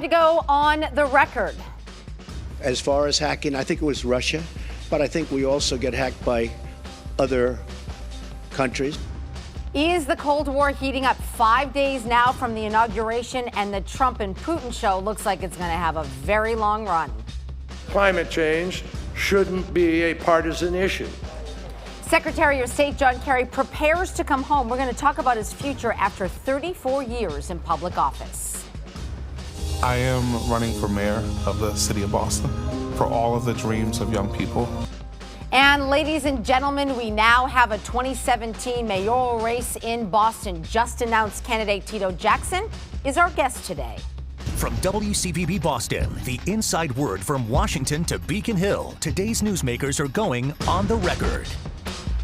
To go on the record. As far as hacking, I think it was Russia, but I think we also get hacked by other countries. Is the Cold War heating up 5 days now from the inauguration, and the Trump and Putin show looks like it's going to have a very long run? Climate change shouldn't be a partisan issue. Secretary of State John Kerry prepares to come home. We're going to talk about his future after 34 years in public office. I am running for mayor of the city of Boston for all of the dreams of young people. And ladies and gentlemen, we now have a 2017 mayoral race in Boston. Just announced candidate Tito Jackson is our guest today. From WCPB Boston, the inside word from Washington to Beacon Hill, today's newsmakers are going on the record.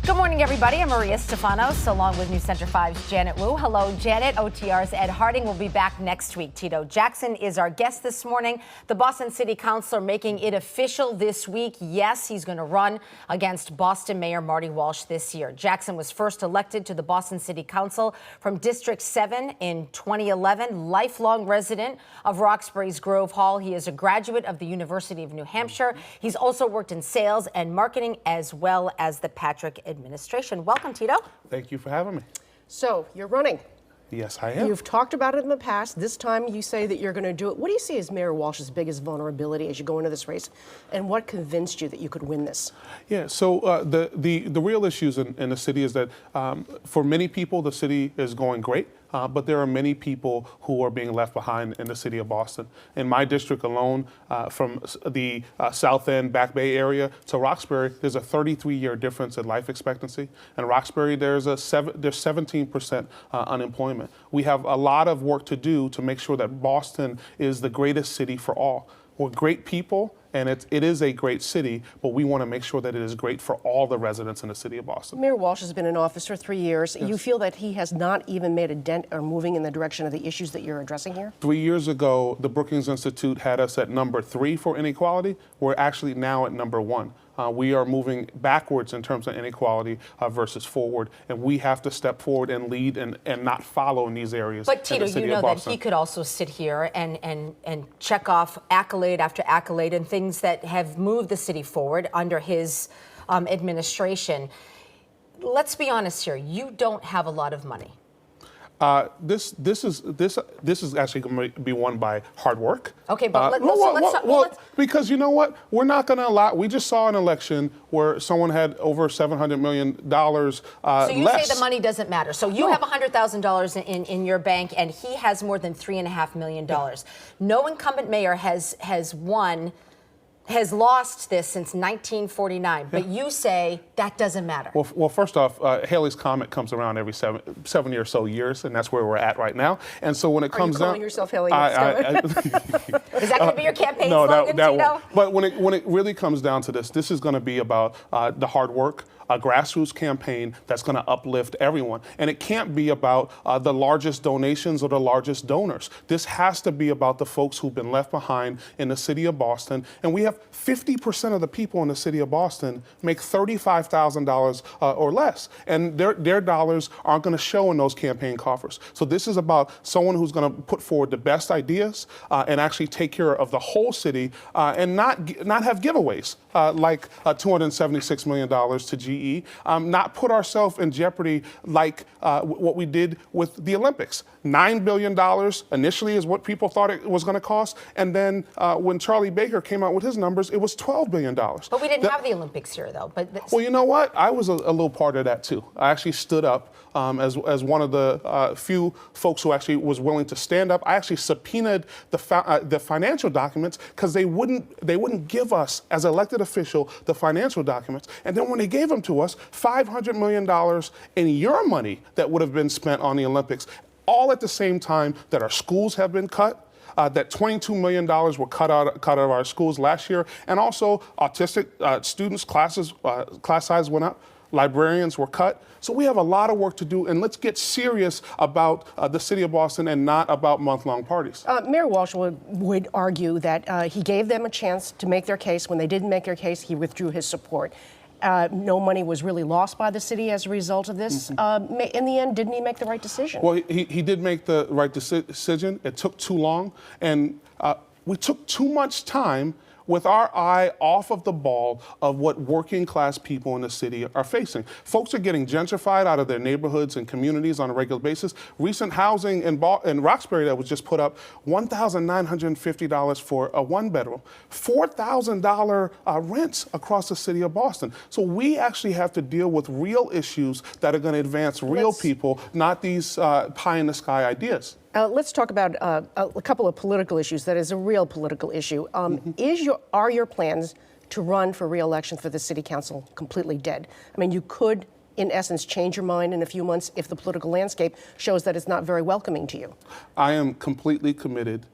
Good morning, everybody. I'm Maria Stefanos, along with News Center 5's Janet Wu. Hello, Janet. OTR's Ed Harding will be back next week. Tito Jackson is our guest this morning. The Boston City Council making it official this week. Yes, he's going to run against Boston Mayor Marty Walsh this year. Jackson was first elected to the Boston City Council from District 7 in 2011. Lifelong resident of Roxbury's Grove Hall. He is a graduate of the University of New Hampshire. He's also worked in sales and marketing as well as the Patrick administration. Welcome, Tito. Thank you for having me. So you're running. Yes, I am. You've talked about it in the past. This time you say that you're going to do it. What do you see as Mayor Walsh's biggest vulnerability as you go into this race? And what convinced you that you could win this? Yeah, so the real issues in the city is that for many people, the city is going great. But there are many people who are being left behind in the city of Boston. In my district alone, from the South End, Back Bay area to Roxbury, there's a 33-year difference in life expectancy. In Roxbury, there's 17% unemployment. We have a lot of work to do to make sure that Boston is the greatest city for all. We're great people, and it is a great city, but we want to make sure that it is great for all the residents in the city of Boston. Mayor Walsh has been in office for 3 years. Yes. You feel that he has not even made a dent or moving in the direction of the issues that you're addressing here? 3 years ago, the Brookings Institute had us at number 3 for inequality. We're actually now at number 1. We are moving backwards in terms of inequality versus forward, and we have to step forward and lead and not follow in these areas. But Tito, you know that he could also sit here and check off accolade after accolade and things that have moved the city forward under his administration. Let's be honest here. You don't have a lot of money. This is actually going to be won by hard work. Okay, but let's because you know what, we're not going to allow. We just saw an election where someone had over $700 million. So you say the money doesn't matter. So you have $100,000 in your bank, and he has more than $3.5 million. No incumbent mayor has lost this since 1949, but you say that doesn't matter. Well, first off, Haley's Comet comes around every seven or so years, and that's where we're at right now. And so when it comes down, are you calling yourself Haley? Is that going to be your campaign slogan, Tito? But when it really comes down to this is going to be about the hard work, a grassroots campaign that's going to uplift everyone. And it can't be about the largest donations or the largest donors. This has to be about the folks who've been left behind in the city of Boston. And we have 50% of the people in the city of Boston make $35,000 or less. And their dollars aren't going to show in those campaign coffers. So this is about someone who's going to put forward the best ideas and actually take care of the whole city and not have giveaways like $276 million to GE. Not put ourselves in jeopardy like what we did with the Olympics. $9 billion initially is what people thought it was going to cost. And then when Charlie Baker came out with his numbers, it was $12 billion. But we didn't have the Olympics here, though. Well, you know what? I was a little part of that, too. I actually stood up as one of the few folks who actually was willing to stand up. I actually subpoenaed the financial documents because they wouldn't give us, as elected official, the financial documents. And then when they gave them to us, $500 million in your money that would have been spent on the Olympics, all at the same time that our schools have been cut. That $22 million were cut out of our schools last year, and also autistic students' class size went up. Librarians were cut. So we have a lot of work to do, and let's get serious about the city of Boston and not about month-long parties. Mayor Walsh would argue that he gave them a chance to make their case. When they didn't make their case, he withdrew his support. No money was really lost by the city as a result of this. In the end, didn't he make the right decision? Well, he did make the right decision. It took too long, and we took too much time with our eye off of the ball of what working class people in the city are facing. Folks are getting gentrified out of their neighborhoods and communities on a regular basis. Recent housing in Roxbury that was just put up, $1,950 for a one-bedroom, $4,000 rents across the city of Boston. So we actually have to deal with real issues that are going to advance real people, not these pie-in-the-sky ideas. Let's talk about a couple of political issues. That is a real political issue. Are your plans to run for re-election for the city council completely dead? I mean, you could, in essence, change your mind in a few months if the political landscape shows that it's not very welcoming to you. I am completely committed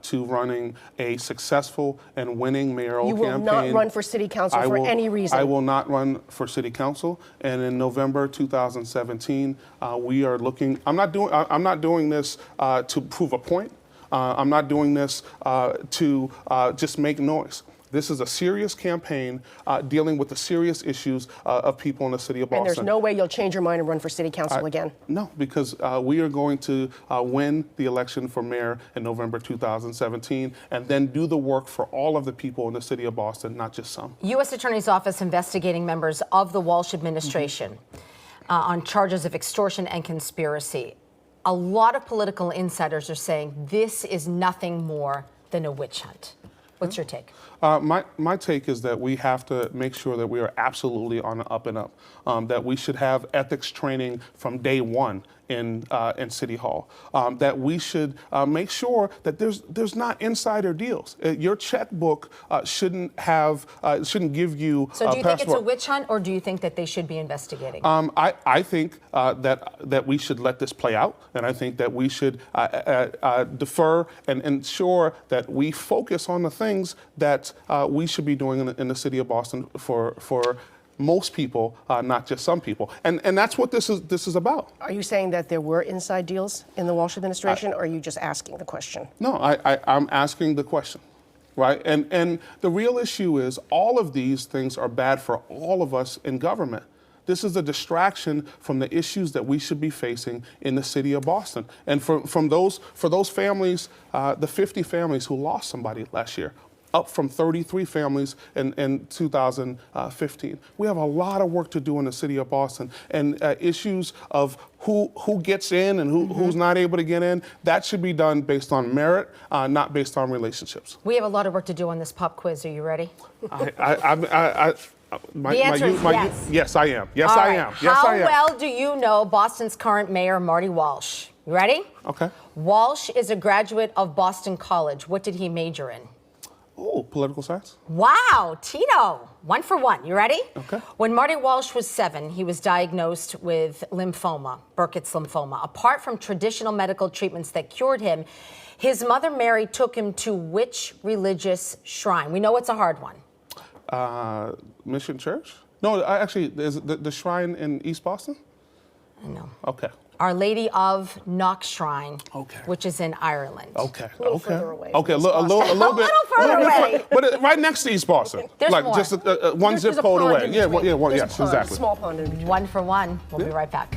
to running a successful and winning mayoral campaign. You will not run for city council for any reason. I will not run for city council. And in November 2017, we are looking. I'm not doing this to prove a point. I'm not doing this to just make noise. This is a serious campaign dealing with the serious issues of people in the city of Boston. And there's no way you'll change your mind and run for city council again? No, because we are going to win the election for mayor in November 2017 and then do the work for all of the people in the city of Boston, not just some. U.S. Attorney's Office investigating members of the Walsh administration on charges of extortion and conspiracy. A lot of political insiders are saying this is nothing more than a witch hunt. What's your take? My take is that we have to make sure that we are absolutely on the up and up, that we should have ethics training from day one in City Hall, that we should make sure that there's not insider deals. Your checkbook shouldn't give you. So do you think it's a witch hunt, or do you think that they should be investigating? I think that we should let this play out, and I think that we should defer and ensure that we focus on the things that we should be doing in the city of Boston for most people, not just some people. And that's what this is about. Are you saying that there were inside deals in the Walsh administration, or are you just asking the question? No, I'm asking the question, right? And the real issue is all of these things are bad for all of us in government. This is a distraction from the issues that we should be facing in the city of Boston. And for those families, the 50 families who lost somebody last year, up from 33 families in 2015. We have a lot of work to do in the city of Boston, and issues of who gets in and who's not able to get in, that should be done based on merit, not based on relationships. We have a lot of work to do on this pop quiz. Are you ready? The answer is yes. Yes, I am. Yes, I am. Yes, I am. How well do you know Boston's current mayor, Marty Walsh? You ready? Okay. Walsh is a graduate of Boston College. What did he major in? Oh, political science. Wow, Tito, 1 for 1. You ready? Okay. When Marty Walsh was 7, he was diagnosed with lymphoma, Burkitt's lymphoma. Apart from traditional medical treatments that cured him, his mother Mary took him to which religious shrine? We know it's a hard one. Mission Church? No, actually, is the shrine in East Boston? No. Okay. Our Lady of Knox Shrine, okay, which is in Ireland. Okay. A little further away. Okay, a little bit further away. But right next to East Boston. There's like more. Just one zip code away. Yeah, yes, exactly. Small pond in between. 1 for 1. We'll be right back.